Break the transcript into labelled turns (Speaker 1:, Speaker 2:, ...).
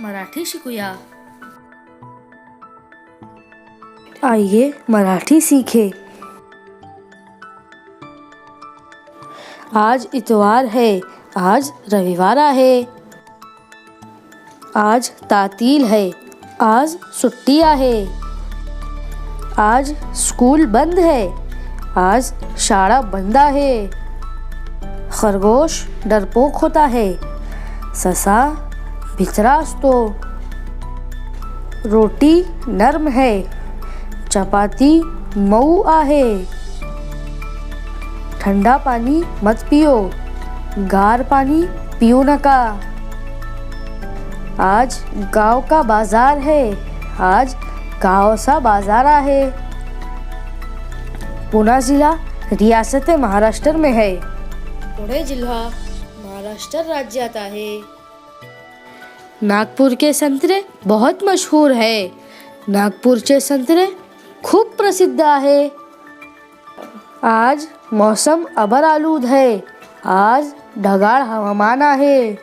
Speaker 1: मराठी शिकूया।
Speaker 2: आइए मराठी सीखे। आज इतवार है, आज रविवार आहे। आज तातील है, आज सुट्टी आहे। आज स्कूल बंद है, आज शाळा बंद आहे। खरगोश डरपोक होता है, ससा भिचरा असतो। रोटी नरम है, चपाती मऊ आहे। ठंडा पानी मत पियो, गार पानी पिऊ नका। आज गांव का बाजार है, आज गांव सा बाजार आहे। पुणे जिला रियासत महाराष्ट्र में है।
Speaker 1: पुणे जिल्हा महाराष्ट्र राज्यात आहे।
Speaker 2: नागपुर के संतरे बहुत मशहूर है, नागपुरचे संतरे खूप प्रसिद्ध आहे। आज मौसम अबर आलूद है, आज ढगाळ हवामान आहे।